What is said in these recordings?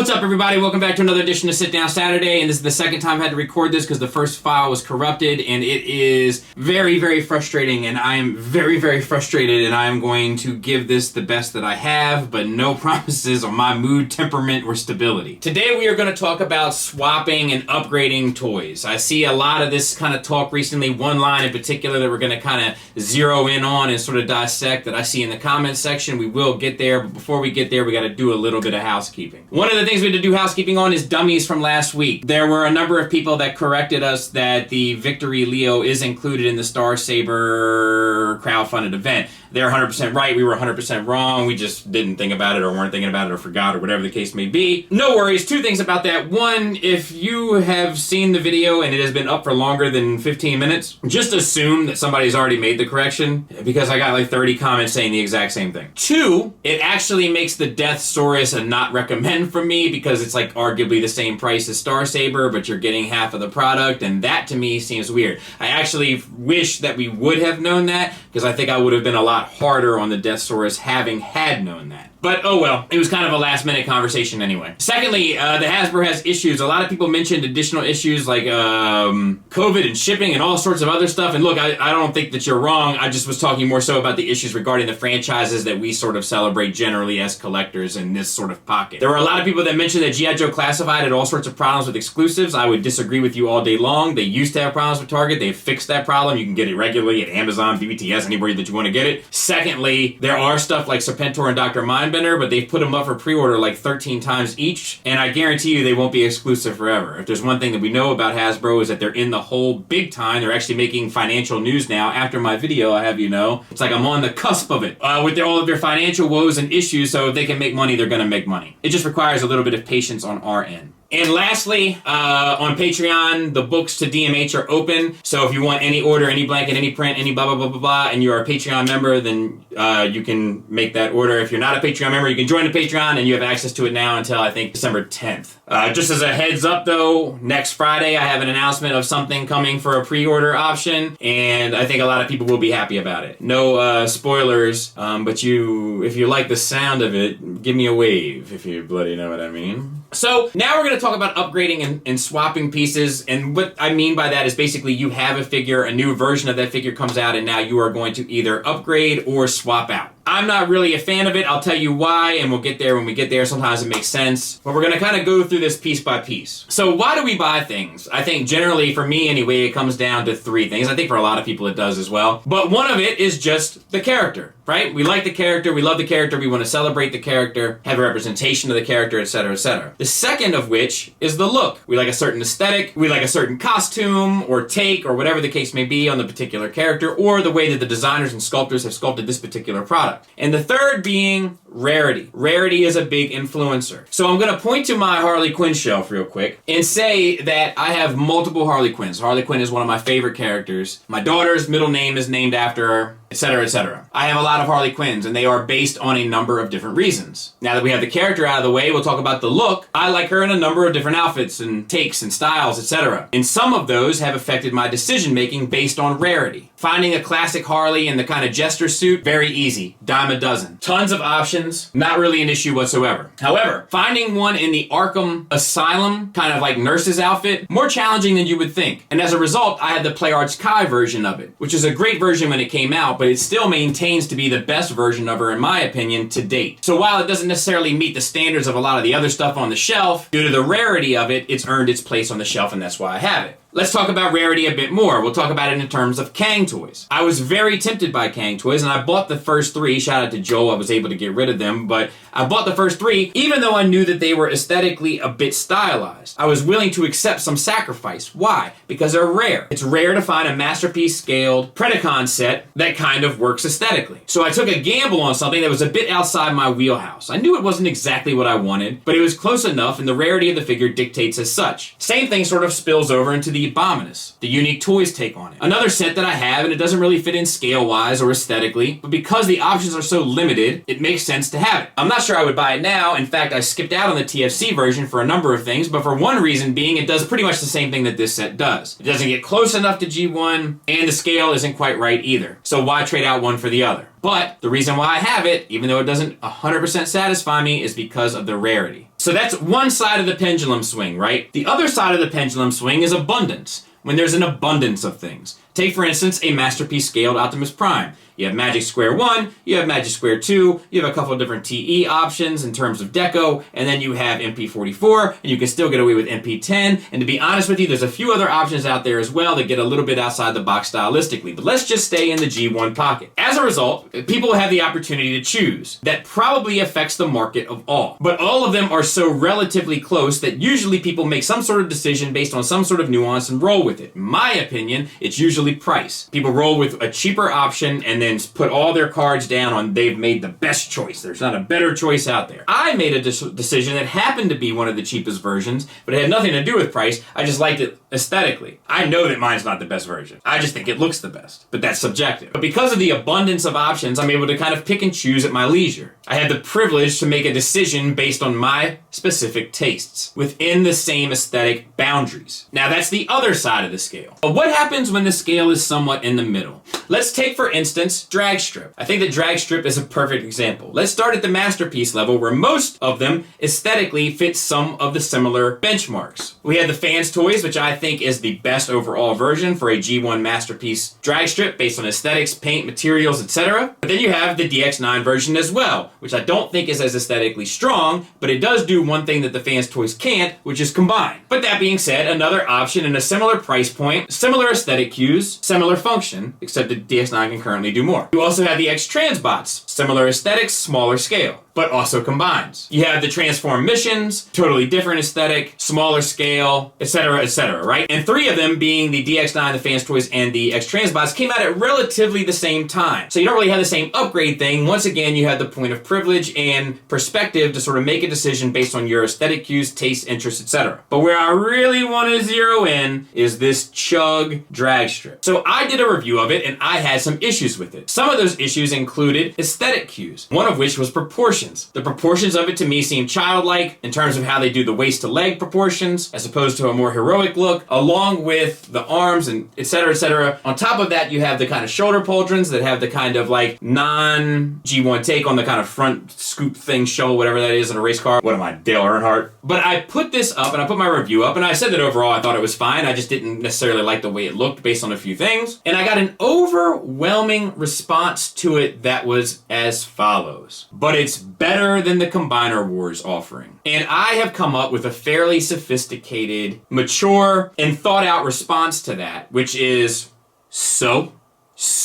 What's up, everybody? Welcome back to another edition of Sit Down Saturday, and this is the second time I had to record this because the first file was corrupted, and it is very, very frustrating, and I am very, very frustrated, and I am going to give this the best that I have, but no promises on my mood, temperament, or stability. Today we are going to talk about swapping and upgrading toys. I see a lot of this kind of talk recently, one line in particular that we're going to kind of zero in on and sort of dissect that I see in the comments section. We will get there, but before we get there, we got to do a little bit of housekeeping. One of the things we had to do housekeeping on is dummies from last week. There were a number of people that corrected us that the Victory Leo is included in the Star Saber crowdfunded event. They're 100% right. We were 100% wrong. We just didn't think about it or weren't thinking about it or forgot or whatever the case may be. No worries. Two things about that. One, if you have seen the video and it has been up for longer than 15 minutes, just assume that somebody's already made the correction because I got like 30 comments saying the exact same thing. Two, it actually makes the Deathsaurus a not recommend from me because it's like arguably the same price as Star Saber, but you're getting half of the product, and that to me seems weird. I actually wish that we would have known that because I think I would have been a lot harder on the Deathsaurus having had known that. But oh well, it was kind of a last minute conversation anyway. Secondly, the Hasbro has issues. A lot of people mentioned additional issues like COVID and shipping and all sorts of other stuff. And look, I don't think that you're wrong. I just was talking more so about the issues regarding the franchises that we sort of celebrate generally as collectors in this sort of pocket. There were a lot of people that mentioned that G.I. Joe Classified had all sorts of problems with exclusives. I would disagree with you all day long. They used to have problems with Target. They've fixed that problem. You can get it regularly at Amazon, BBTS, anywhere that you want to get it. Secondly, there are stuff like Serpentor and Dr. Mindbender, but they've put them up for pre-order like 13 times each, and I guarantee you they won't be exclusive forever. If there's one thing that we know about Hasbro is that they're in the hole big time. They're actually making financial news now. After my video, I have you know, it's like I'm on the cusp of it with all of their financial woes and issues, so if they can make money, they're going to make money. It just requires a little bit of patience on our end. And lastly, on Patreon, the books to DMH are open. So if you want any order, any blanket, any print, any blah, blah, blah, blah, blah, and you're a Patreon member, then you can make that order. If you're not a Patreon member, you can join the Patreon, and you have access to it now until, I think, December 10th. Just as a heads up, though, next Friday, I have an announcement of something coming for a pre-order option, and I think a lot of people will be happy about it. No spoilers, but if you like the sound of it, give me a wave, if you bloody know what I mean. So now we're going to talk about upgrading and swapping pieces, and what I mean by that is basically you have a figure, a new version of that figure comes out, and now you are going to either upgrade or swap out. I'm not really a fan of it. I'll tell you why, and we'll get there when we get there. Sometimes it makes sense. But we're going to kind of go through this piece by piece. So why do we buy things? I think generally, for me anyway, it comes down to three things. I think for a lot of people it does as well. But one of it is just the character, right? We like the character. We love the character. We want to celebrate the character, have a representation of the character, etc., etc. The second of which is the look. We like a certain aesthetic. We like a certain costume or take or whatever the case may be on the particular character, or the way that the designers and sculptors have sculpted this particular product. And the third being rarity. Rarity is a big influencer. So I'm going to point to my Harley Quinn shelf real quick and say that I have multiple Harley Quinns. Harley Quinn is one of my favorite characters. My daughter's middle name is named after her, etc., etc. I have a lot of Harley Quinns, and they are based on a number of different reasons. Now that we have the character out of the way, we'll talk about the look. I like her in a number of different outfits and takes and styles, etc. And some of those have affected my decision-making based on rarity. Finding a classic Harley in the kind of jester suit, very easy. Dime a dozen. Tons of options, not really an issue whatsoever. However, finding one in the Arkham Asylum, kind of like nurse's outfit, more challenging than you would think. And as a result, I had the PlayArts Kai version of it, which is a great version when it came out, but it still maintains to be the best version of her, in my opinion, to date. So while it doesn't necessarily meet the standards of a lot of the other stuff on the shelf, due to the rarity of it, it's earned its place on the shelf, and that's why I have it. Let's talk about rarity a bit more. We'll talk about it in terms of Kang toys. I was very tempted by Kang toys, and I bought the first three. Shout out to Joe, I was able to get rid of them, but I bought the first three, even though I knew that they were aesthetically a bit stylized. I was willing to accept some sacrifice. Why? Because they're rare. It's rare to find a masterpiece scaled Predacon set that kind of works aesthetically. So I took a gamble on something that was a bit outside my wheelhouse. I knew it wasn't exactly what I wanted, but it was close enough, and the rarity of the figure dictates as such. Same thing sort of spills over into the Abominus, the Unique Toys take on it. Another set that I have, and it doesn't really fit in scale-wise or aesthetically, but because the options are so limited, it makes sense to have it. I'm not sure I would buy it now. In fact, I skipped out on the TFC version for a number of things, but for one reason being it does pretty much the same thing that this set does. It doesn't get close enough to G1, and the scale isn't quite right either. So why trade out one for the other? But the reason why I have it, even though it doesn't 100% satisfy me, is because of the rarity. So that's one side of the pendulum swing, right? The other side of the pendulum swing is abundance, when there's an abundance of things. Take, for instance, a Masterpiece Scaled Optimus Prime. You have Magic Square 1, you have Magic Square 2, you have a couple of different TE options in terms of deco, and then you have MP44, and you can still get away with MP10, and to be honest with you, there's a few other options out there as well that get a little bit outside the box stylistically, but let's just stay in the G1 pocket. As a result, people have the opportunity to choose. That probably affects the market of all. But all of them are so relatively close that usually people make some sort of decision based on some sort of nuance and roll with it. In my opinion, it's usually price. People roll with a cheaper option and then put all their cards down on they've made the best choice. There's not a better choice out there. I made a decision that happened to be one of the cheapest versions, but it had nothing to do with price. I just liked it aesthetically. I know that mine's not the best version. I just think it looks the best, but that's subjective. But because of the abundance of options, I'm able to kind of pick and choose at my leisure. I had the privilege to make a decision based on my specific tastes within the same aesthetic boundaries. Now that's the other side of the scale. But what happens when the scale is somewhat in the middle? Let's take, for instance, drag strip. I think that drag strip is a perfect example. Let's start at the Masterpiece level where most of them aesthetically fit some of the similar benchmarks. We have the Fans Toys, which I think is the best overall version for a G1 Masterpiece drag strip based on aesthetics, paint, materials, etc. But then you have the DX9 version as well, which I don't think is as aesthetically strong, but it does do one thing that the Fans Toys can't, which is combine. But that being said, another option in a similar price point, similar aesthetic cues, similar function, except that DX9 can currently do more. You also have the X-Transbots, similar aesthetics, smaller scale, but also combines. You have the Transform Missions, totally different aesthetic, smaller scale, etc., right? And three of them, being the DX9, the Fans Toys, and the X-Transbots, came out at relatively the same time. So you don't really have the same upgrade thing. Once again, you have the point of privilege and perspective to sort of make a decision based on your aesthetic cues, taste, interests, etc. But where I really want to zero in is this Chug drag strip. So I did a review of it, and I had some issues with it. Some of those issues included aesthetic cues, one of which was proportions. The proportions of it to me seem childlike in terms of how they do the waist to leg proportions as opposed to a more heroic look, along with the arms and etc. On top of that, you have the kind of shoulder pauldrons that have the kind of like non-G1 take on the kind of front scoop thing show, whatever that is in a race car. What am I, Dale Earnhardt? But I put this up and I put my review up and I said that overall I thought it was fine. I just didn't necessarily like the way it looked based on a few things. And I got an overwhelming response to it that was as follows. But it's better than the Combiner Wars offering. And I have come up with a fairly sophisticated, mature, and thought out response to that, which is, so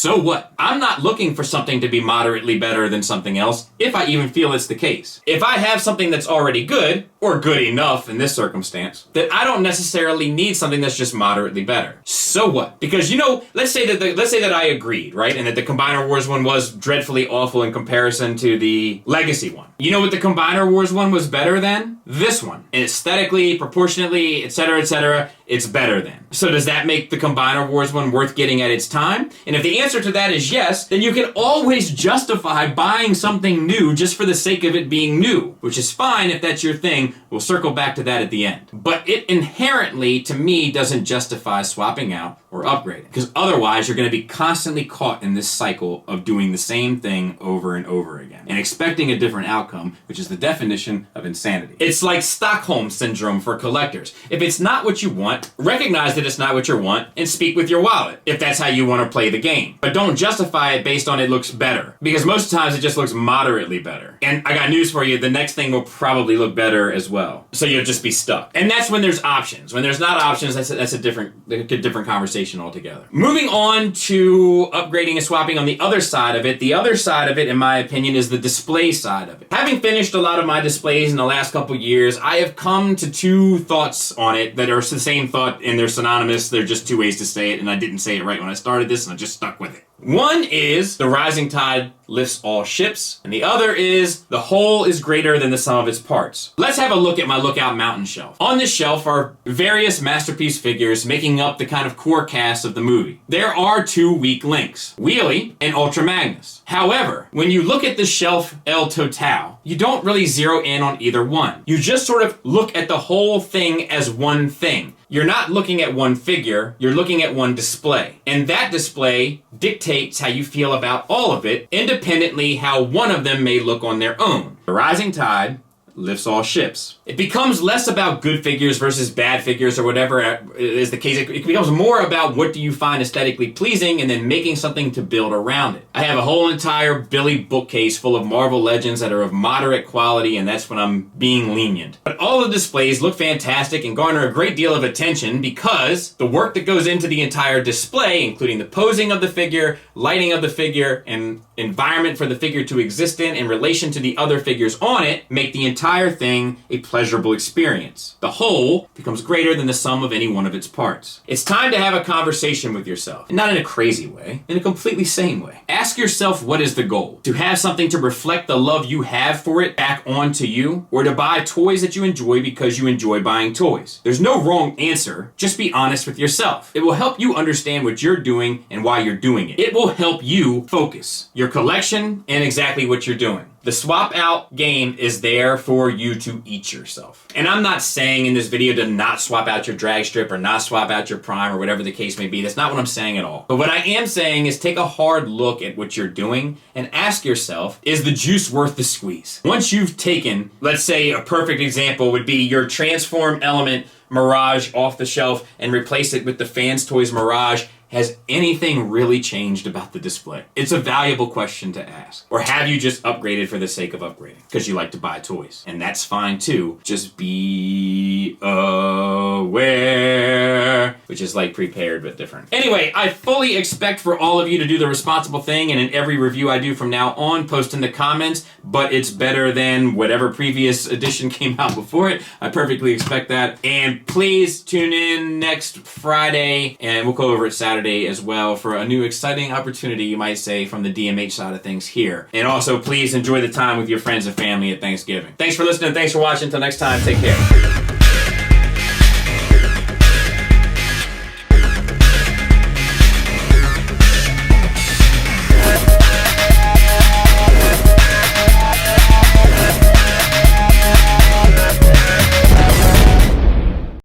what? I'm not looking for something to be moderately better than something else, if I even feel it's the case. If I have something that's already good, or good enough in this circumstance, then I don't necessarily need something that's just moderately better. So what? Because, you know, let's say that I agreed, right? And that the Combiner Wars one was dreadfully awful in comparison to the Legacy one. You know what the Combiner Wars one was better than? This one. Aesthetically, proportionately, etc., it's better than. So does that make the Combiner Wars one worth getting at its time? And if the answer to that is yes, then you can always justify buying something new just for the sake of it being new, which is fine if that's your thing. We'll circle back to that at the end. But it inherently, to me, doesn't justify swapping out or upgrading, because otherwise you're going to be constantly caught in this cycle of doing the same thing over and over again and expecting a different outcome, which is the definition of insanity. It's like Stockholm Syndrome for collectors. If it's not what you want, recognize that it's not what you want and speak with your wallet if that's how you want to play the game. But don't justify it based on it looks better, because most times it just looks moderately better. And I got news for you, the next thing will probably look better as well. So you'll just be stuck. And that's when there's options. When there's not options, that's a different conversation altogether. Moving on to upgrading and swapping on the other side of it. The other side of it, in my opinion, is the display side of it. Having finished a lot of my displays in the last couple years, I have come to two thoughts on it that are the same thought and they're synonymous. They're just two ways to say it, and I didn't say it right when I started this, and I just stuck with it. One is the rising tide lifts all ships, and the other is the whole is greater than the sum of its parts. Let's have a look at my Lookout Mountain shelf. On this shelf are various Masterpiece figures making up the kind of core cast of the movie. There are two weak links, Wheelie and Ultra Magnus. However, when you look at the shelf El Total, you don't really zero in on either one. You just sort of look at the whole thing as one thing. You're not looking at one figure, you're looking at one display. And that display dictates how you feel about all of it, independently how one of them may look on their own. The rising tide lifts all ships. It becomes less about good figures versus bad figures or whatever is the case. It becomes more about what do you find aesthetically pleasing and then making something to build around it. I have a whole entire Billy bookcase full of Marvel Legends that are of moderate quality, and that's when I'm being lenient. But all the displays look fantastic and garner a great deal of attention because the work that goes into the entire display, including the posing of the figure, lighting of the figure, and environment for the figure to exist in relation to the other figures on it, make the entire thing a pleasurable experience. The whole becomes greater than the sum of any one of its parts. It's time to have a conversation with yourself, and not in a crazy way, in a completely sane way. Ask yourself, what is the goal? To have something to reflect the love you have for it back onto you, or to buy toys that you enjoy because you enjoy buying toys? There's no wrong answer, just be honest with yourself. It will help you understand what you're doing and why you're doing it. It will help you focus your collection and exactly what you're doing. The swap out game is there for you to eat yourself. And I'm not saying in this video to not swap out your drag strip or not swap out your prime or whatever the case may be. That's not what I'm saying at all. But what I am saying is take a hard look at what you're doing and ask yourself, is the juice worth the squeeze? Once you've taken, let's say a perfect example would be your Transform Element Mirage off the shelf and replace it with the Fans Toys Mirage. Has anything really changed about the display? It's a valuable question to ask. Or have you just upgraded for the sake of upgrading? Because you like to buy toys. And that's fine too. Just be aware. Which is like prepared but different. Anyway, I fully expect for all of you to do the responsible thing, and in every review I do from now on, post in the comments, but it's better than whatever previous edition came out before it. I perfectly expect that. And please tune in next Friday, and we'll go over it Saturday as well for a new exciting opportunity, you might say, from the DMH side of things here. And also, please enjoy the time with your friends and family at Thanksgiving. Thanks for listening. Thanks for watching. Until next time, take care.